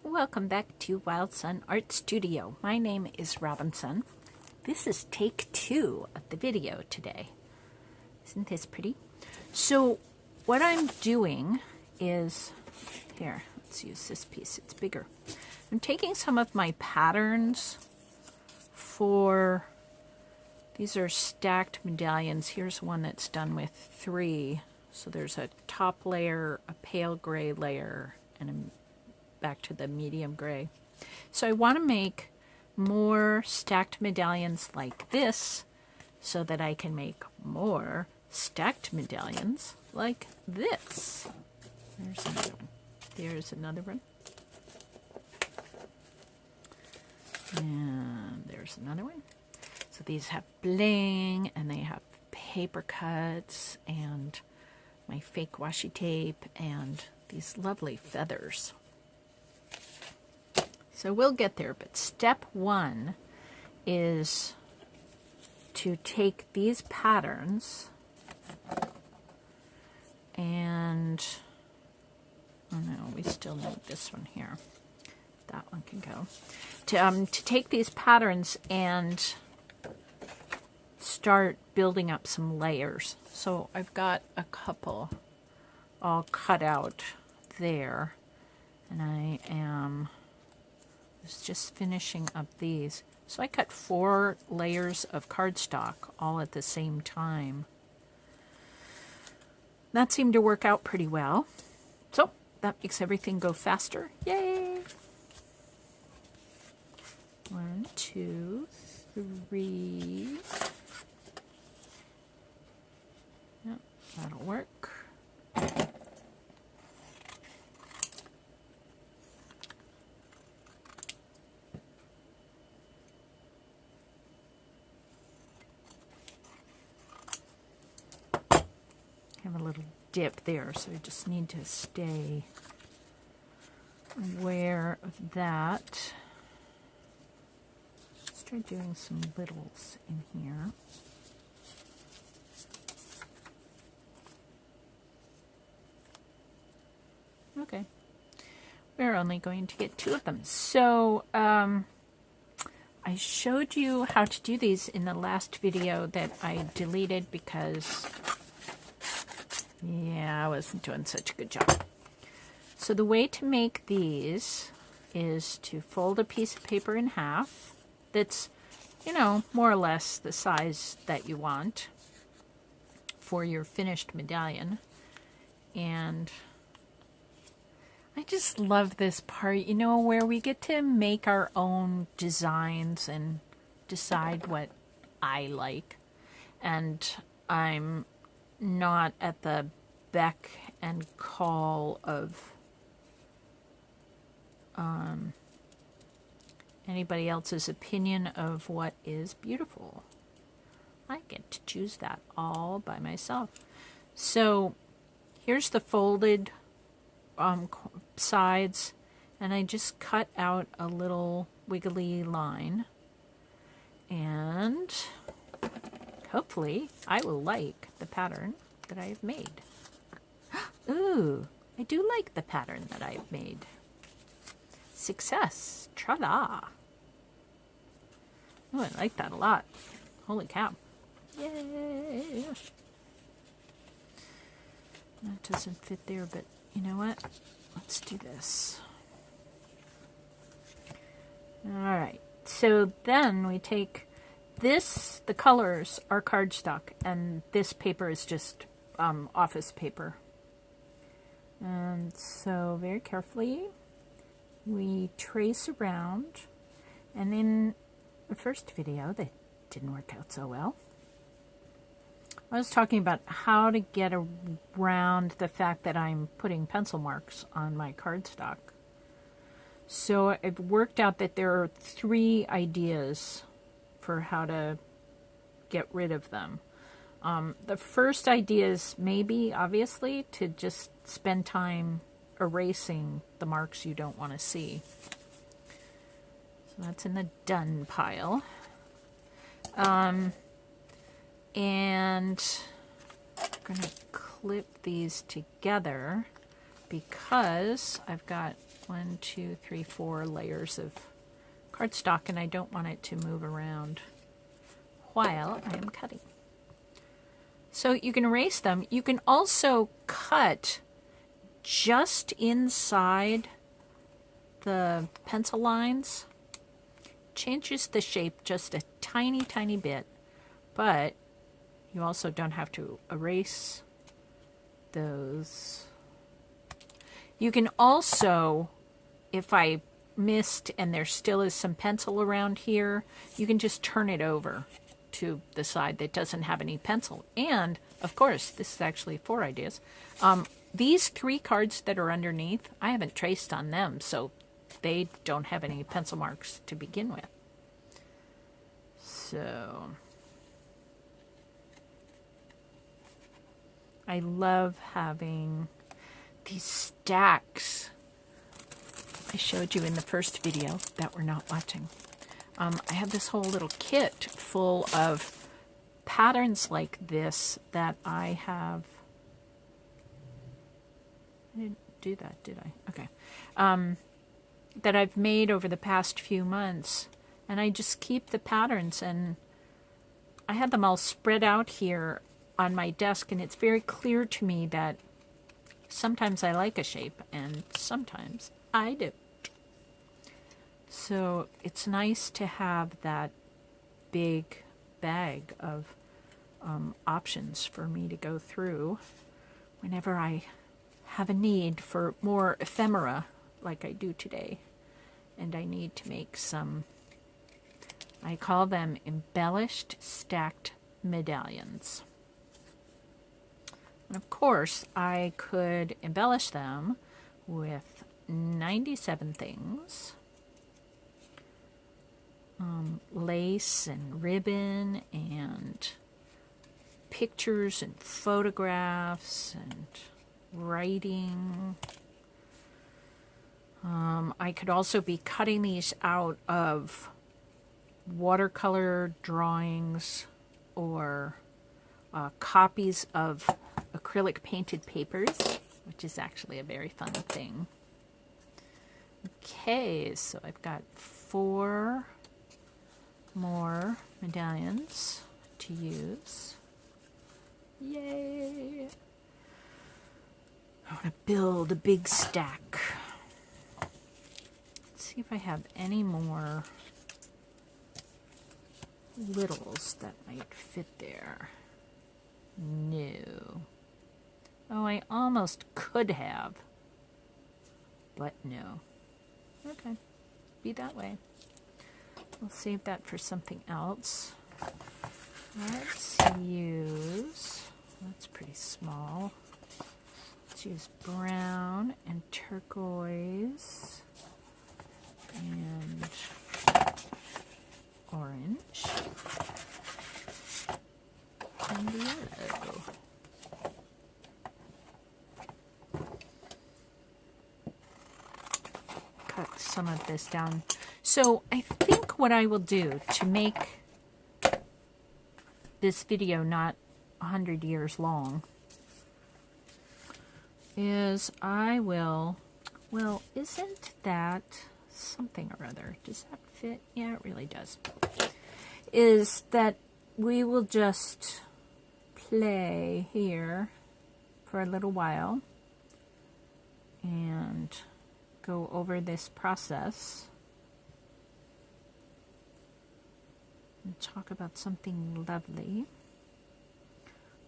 Welcome back to Wildsunne Art Studio. My name is Robinsunne. This is take 2 of the video today. Isn't this pretty? So what I'm doing is, here, let's use this piece, it's bigger. I'm taking some of my patterns for, these are stacked medallions. Here's one that's done with 3. So there's a top layer, a pale gray layer, and back to the medium gray. So I want to make more stacked medallions like this so that I can make more stacked medallions like this. There's another one. There's another one. And there's another one. So these have bling and they have paper cuts and my fake washi tape and these lovely feathers. So we'll get there, but step 1 is to take these patterns and, oh no, we still need this one here. That one can go. To take these patterns and start building up some layers. So I've got a couple all cut out there, and I am just finishing up these. So I cut 4 layers of cardstock all at the same time. That seemed to work out pretty well. So that makes everything go faster. Yay! 1, 2, 3. Yep, that'll work. Have a little dip there, so I just need to stay aware of that. Let's try doing some littles in here. Okay, we're only going to get 2 of them. So I showed you how to do these in the last video that I deleted because yeah, I wasn't doing such a good job. So the way to make these is to fold a piece of paper in half that's, you know, more or less the size that you want for your finished medallion. And I just love this part, you know, where we get to make our own designs and decide what I like. And I'm not at the beck and call of anybody else's opinion of what is beautiful. I get to choose that all by myself. So here's the folded sides, and I just cut out a little wiggly line, and hopefully I will like the pattern that I have made. Ooh, I do like the pattern that I've made. Success. Tra-la. Oh, I like that a lot. Holy cow. Yay. That doesn't fit there, but you know what? Let's do this. Alright, so then we take this, the colors are cardstock, and this paper is just office paper. And so very carefully we trace around, and in the first video that didn't work out so well, I was talking about how to get around the fact that I'm putting pencil marks on my cardstock. So I've worked out that there are 3 ideas for how to get rid of them. The first idea is maybe, obviously, to just spend time erasing the marks you don't want to see. So that's in the done pile. And I'm going to clip these together because I've got 1, 2, 3, 4 layers of cardstock and I don't want it to move around while I am cutting. So you can erase them. You can also cut just inside the pencil lines. Changes the shape just a tiny, tiny bit, but you also don't have to erase those. You can also, if I missed and there still is some pencil around here, you can just turn it over to the side that doesn't have any pencil. And, of course, this is actually 4 ideas. These 3 cards that are underneath, I haven't traced on them, so they don't have any pencil marks to begin with. So, I love having these stacks I showed you in the first video that we're not watching. I have this whole little kit full of patterns like this that I have. I didn't do that, did I? Okay. That I've made over the past few months. And I just keep the patterns, and I had them all spread out here on my desk, and it's very clear to me that sometimes I like a shape and sometimes I don't. So it's nice to have that big bag of options for me to go through whenever I have a need for more ephemera like I do today. And I need to make some, I call them embellished stacked medallions. And of course, I could embellish them with 97 things. Lace and ribbon and pictures and photographs and writing. I could also be cutting these out of watercolor drawings or copies of acrylic painted papers, which is actually a very fun thing. Okay, so I've got 4 more medallions to use. Yay! I want to build a big stack. Let's see if I have any more littles that might fit there. No. Oh, I almost could have, but no. Okay, be that way. We'll save that for something else. Let's use, that's pretty small. Let's use brown and turquoise and orange and yellow. Cut some of this down. So I think what I will do to make this video not 100 years long is I will, well, isn't that something or other? Does that fit? Yeah, it really does. Is that we will just play here for a little while and go over this process and talk about something lovely.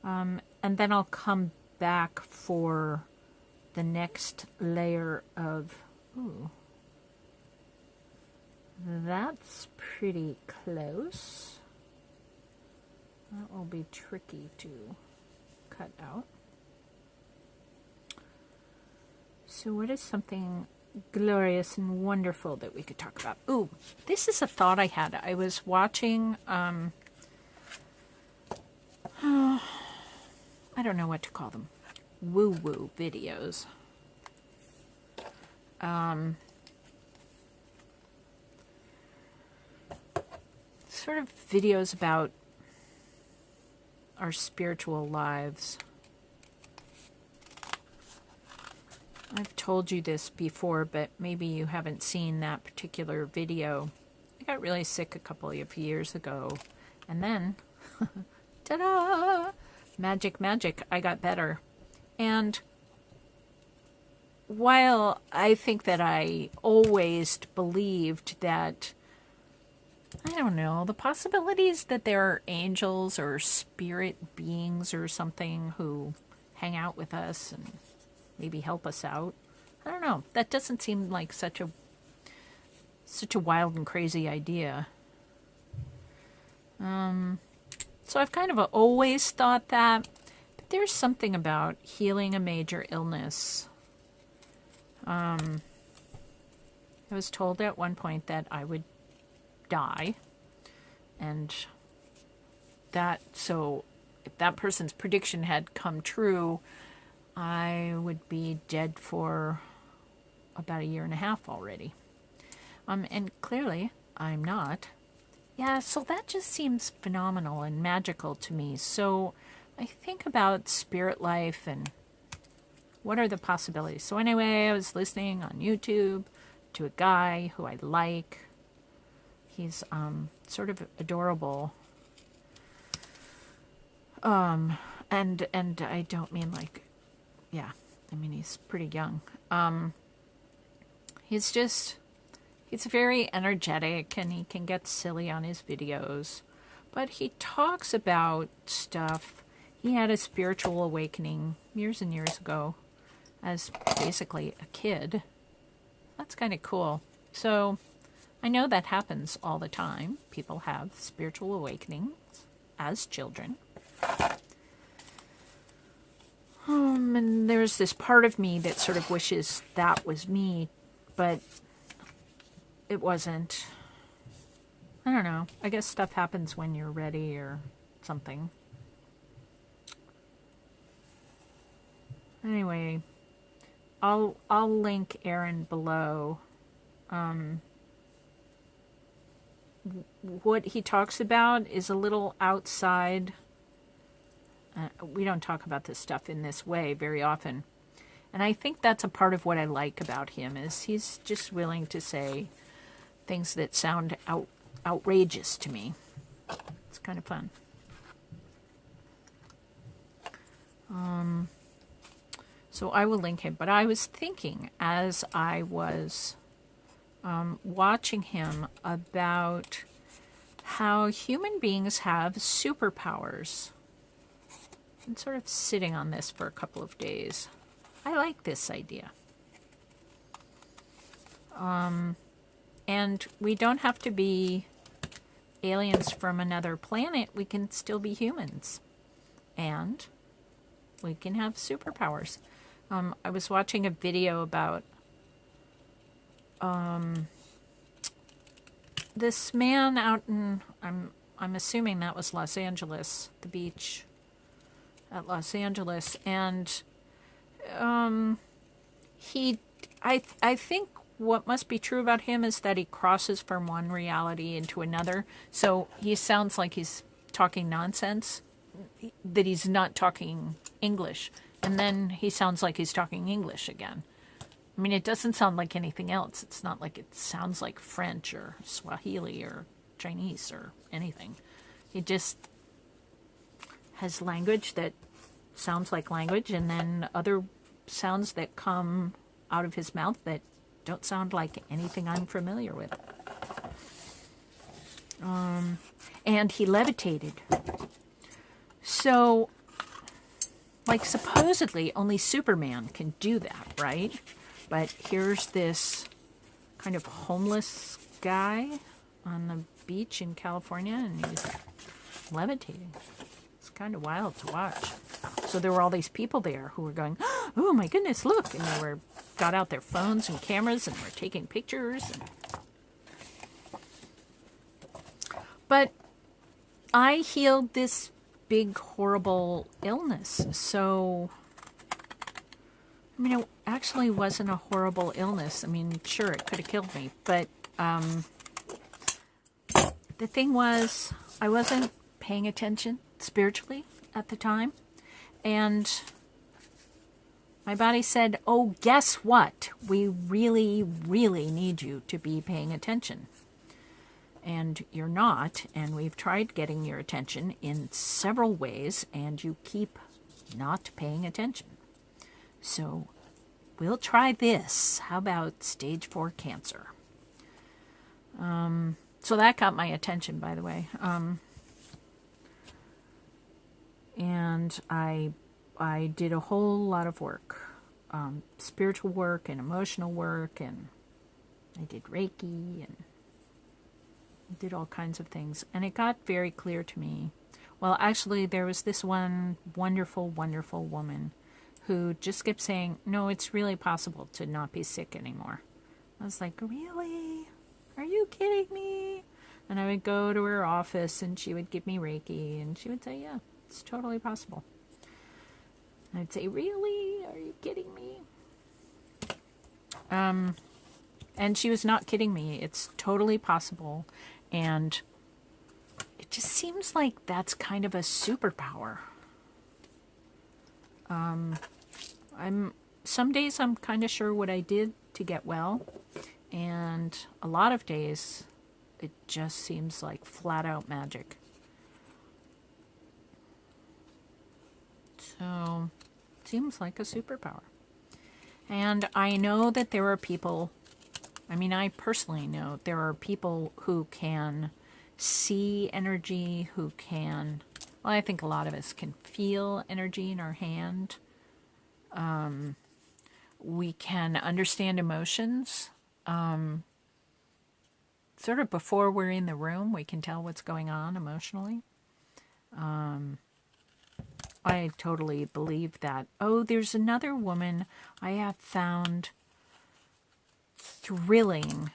And then I'll come back for the next layer of, ooh, that's pretty close. That will be tricky to cut out. So what is something glorious and wonderful that we could talk about? Ooh, this is a thought I had. I was watching, I don't know what to call them, woo-woo videos. Sort of videos about our spiritual lives. I've told you this before, but maybe you haven't seen that particular video. I got really sick a couple of years ago, and then, ta-da! Magic, magic, I got better. And while I think that I always believed that, I don't know, the possibilities that there are angels or spirit beings or something who hang out with us and maybe help us out. I don't know. That doesn't seem like such a wild and crazy idea. So I've kind of always thought that, but there's something about healing a major illness. I was told at one point that I would die, and so if that person's prediction had come true, I would be dead for about 1.5 years already. And clearly I'm not. Yeah, so that just seems phenomenal and magical to me. So I think about spirit life and what are the possibilities. So anyway, I was listening on YouTube to a guy who I like. He's sort of adorable. And I don't mean like, yeah, I mean he's pretty young. He's very energetic and he can get silly on his videos. But he talks about stuff. He had a spiritual awakening years and years ago as basically a kid. That's kind of cool. So I know that happens all the time. People have spiritual awakenings as children. And there's this part of me that sort of wishes that was me, but it wasn't. I don't know. I guess stuff happens when you're ready or something. Anyway, I'll link Aaron below. What he talks about is a little outside. We don't talk about this stuff in this way very often. And I think that's a part of what I like about him is he's just willing to say things that sound outrageous to me. It's kind of fun. So I will link him. But I was thinking as I was watching him about how human beings have superpowers. I'm sort of sitting on this for a couple of days. I like this idea. And we don't have to be aliens from another planet. We can still be humans. And we can have superpowers. I was watching a video about this man out in, I'm assuming that was Los Angeles, the beach at Los Angeles, and I think what must be true about him is that he crosses from one reality into another. So he sounds like he's talking nonsense, that he's not talking English, and then he sounds like he's talking English again. I mean, it doesn't sound like anything else. It's not like it sounds like French or Swahili or Chinese or anything. He just has language that sounds like language, and then other sounds that come out of his mouth that don't sound like anything I'm familiar with. And he levitated. So, like, supposedly only Superman can do that, right? But here's this kind of homeless guy on the beach in California, and he's levitating. It's kind of wild to watch. So there were all these people there who were going, oh my goodness, look. And they got out their phones and cameras and were taking pictures. But I healed this big, horrible illness. So, I mean, it actually wasn't a horrible illness. I mean, sure, it could have killed me. But the thing was, I wasn't paying attention spiritually at the time. And My body said, oh, guess what? We really, really need you to be paying attention. And you're not, and we've tried getting your attention in several ways, and you keep not paying attention. So we'll try this. How about stage 4 cancer? So that got my attention, by the way. And I did a whole lot of work, spiritual work and emotional work, and I did Reiki and did all kinds of things. And it got very clear to me. Well, actually, there was this one wonderful, wonderful woman who just kept saying, no, it's really possible to not be sick anymore. I was like, really? Are you kidding me? And I would go to her office and she would give me Reiki and she would say, yeah, it's totally possible. And I'd say, really? Are you kidding me? And she was not kidding me. It's totally possible. And it just seems like that's kind of a superpower. Some days I'm kind of sure what I did to get well. And a lot of days it just seems like flat out magic. So, it seems like a superpower. And I know that there are people, I personally know there are people who can see energy, who can, well, I think a lot of us can feel energy in our hand. We can understand emotions. Sort of before we're in the room, we can tell what's going on emotionally. I totally believe that. Oh, there's another woman I have found thrilling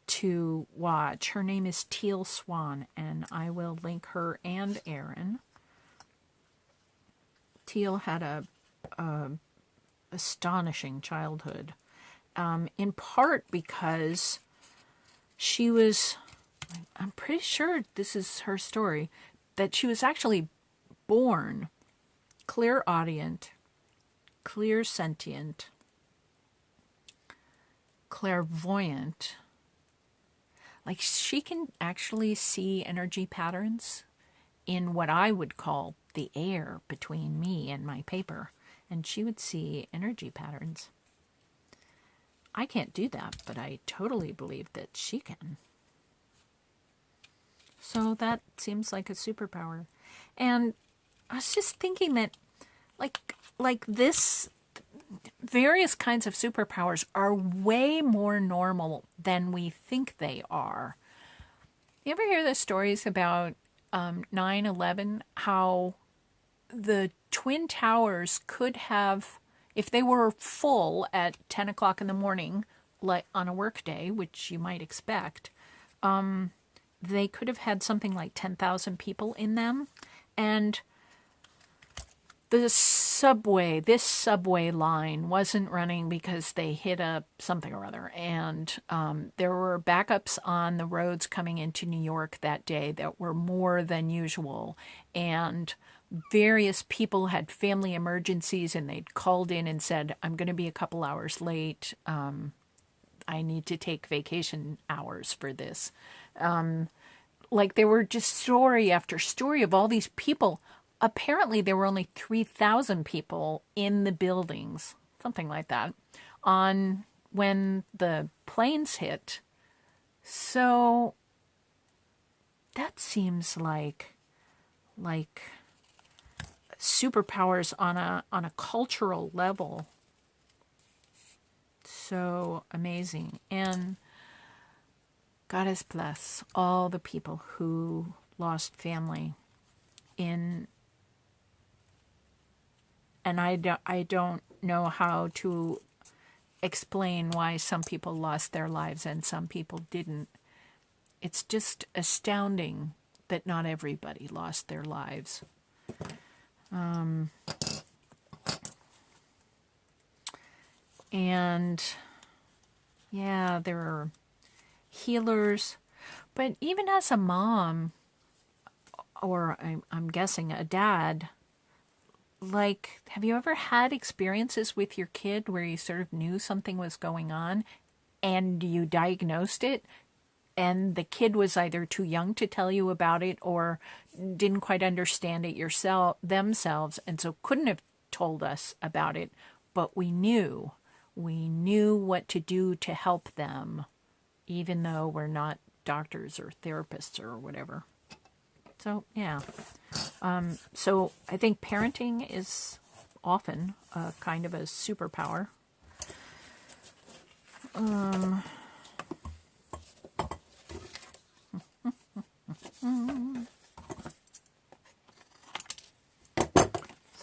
to watch. Her name is Teal Swan, and I will link her and Aaron. Teal had a astonishing childhood, in part because she was, I'm pretty sure this is her story, that she was actually born clairaudient, clairsentient, clairvoyant. Like, she can actually see energy patterns in what I would call the air between me and my paper. And she would see energy patterns. I can't do that, but I totally believe that she can. So that seems like a superpower. And I was just thinking that, like this, various kinds of superpowers are way more normal than we think they are. You ever hear the stories about 9/11, how the Twin Towers could have, if they were full at 10 o'clock in the morning, like on a work day, which you might expect, they could have had something like 10,000 people in them. And this subway line wasn't running because they hit something or other. And there were backups on the roads coming into New York that day that were more than usual. And various people had family emergencies and they'd called in and said, I'm going to be a couple hours late. I need to take vacation hours for this. Like, there were just story after story of all these people. Apparently, there were only 3,000 people in the buildings, something like that, on when the planes hit. So that seems like superpowers on a cultural level. So amazing. And God bless all the people who lost family in, and I don't know how to explain why some people lost their lives and some people didn't. It's just astounding that not everybody lost their lives. And yeah, there are healers, but even as a mom, or I'm guessing a dad, like, have you ever had experiences with your kid where you sort of knew something was going on and you diagnosed it, and the kid was either too young to tell you about it or didn't quite understand it themselves, and so couldn't have told us about it, but we knew what to do to help them, even though we're not doctors or therapists or whatever. So, yeah. So I think parenting is often a kind of a superpower.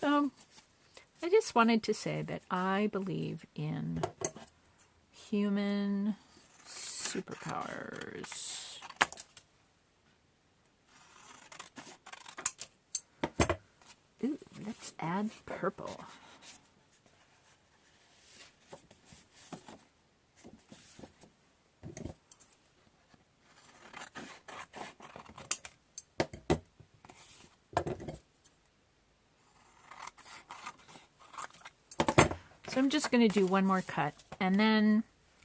So I just wanted to say that I believe in human superpowers. Ooh, let's add purple. So I'm just going to do one more cut, and then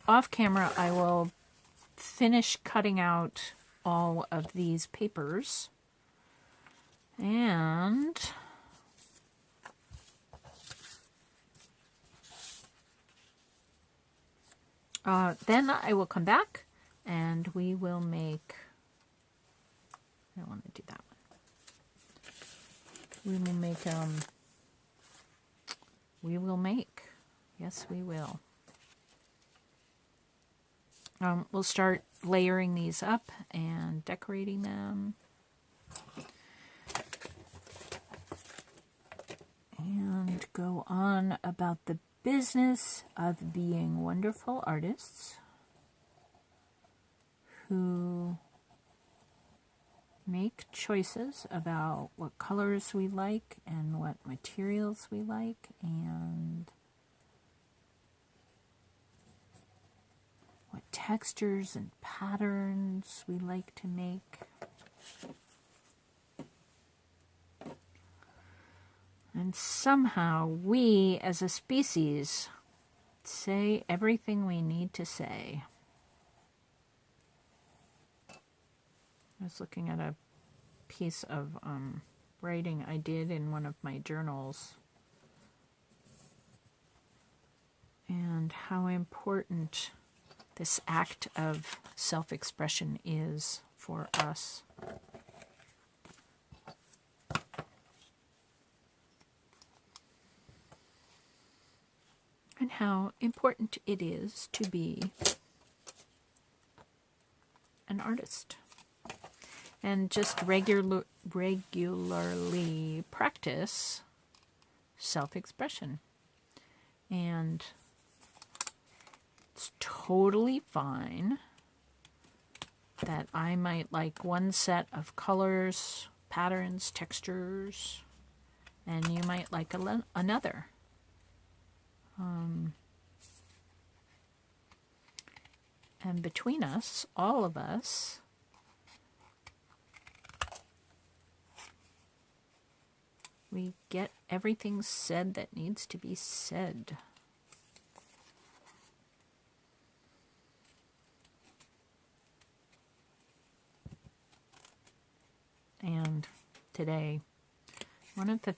off camera I will finish cutting out all of these papers, and then I will come back and we will make, I don't want to do that one. Yes, we will. We'll start layering these up and decorating them. And go on about the business of being wonderful artists who make choices about what colors we like and what materials we like and what textures and patterns we like to make. And somehow we, as a species, say everything we need to say. I was looking at a piece of writing I did in one of my journals, and how important this act of self-expression is for us. And how important it is to be an artist. And just regularly practice self-expression. And it's totally fine that I might like one set of colors, patterns, textures, and you might like another. And between us, all of us, we get everything said that needs to be said. And today, one of the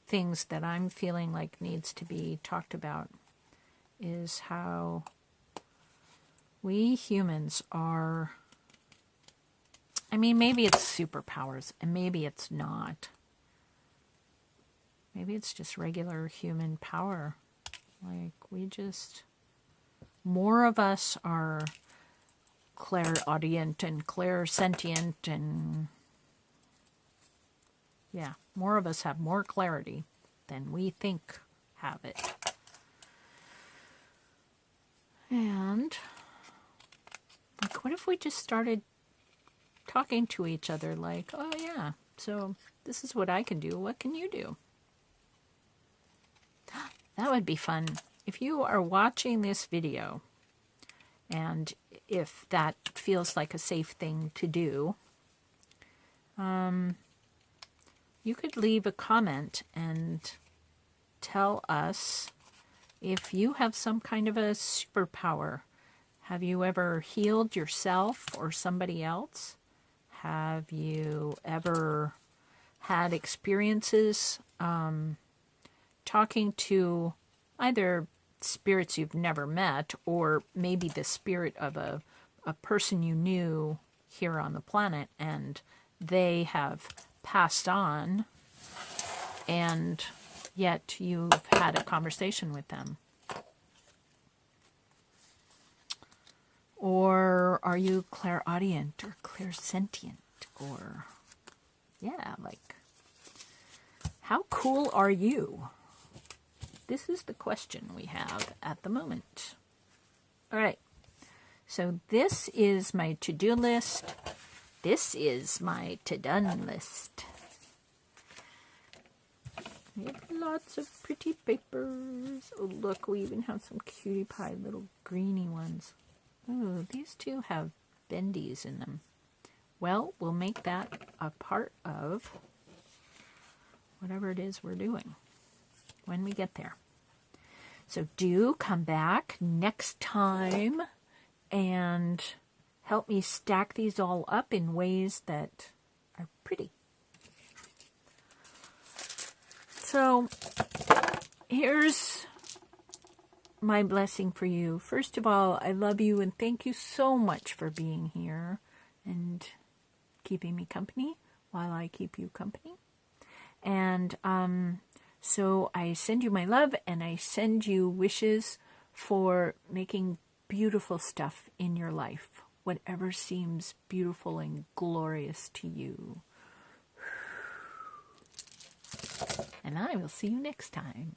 things that I'm feeling like needs to be talked about is how we humans are, I mean, maybe it's superpowers and maybe it's not. Maybe it's just regular human power. Like, more of us are clairaudient and clairsentient, and yeah, more of us have more clarity than we think have it. And like, what if we just started talking to each other like, oh yeah, so this is what I can do, what can you do? That would be fun. If you are watching this video, and if that feels like a safe thing to do, you could leave a comment and tell us if you have some kind of a superpower. Have you ever healed yourself or somebody else? Have you ever had experiences talking to either spirits you've never met or maybe the spirit of a person you knew here on the planet, and they have passed on and yet you've had a conversation with them? Or are you clairaudient or clairsentient? Or, yeah, like, how cool are you? This is the question we have at the moment. All right. So this is my to-do list. This is my to-done list. We have lots of pretty papers. Oh, look, we even have some cutie pie little greeny ones. Oh, these two have bendies in them. Well, we'll make that a part of whatever it is we're doing when we get there. So do come back next time and help me stack these all up in ways that are pretty. So here's my blessing for you. First of all, I love you and thank you so much for being here and keeping me company while I keep you company. And so I send you my love and I send you wishes for making beautiful stuff in your life, whatever seems beautiful and glorious to you. And I will see you next time.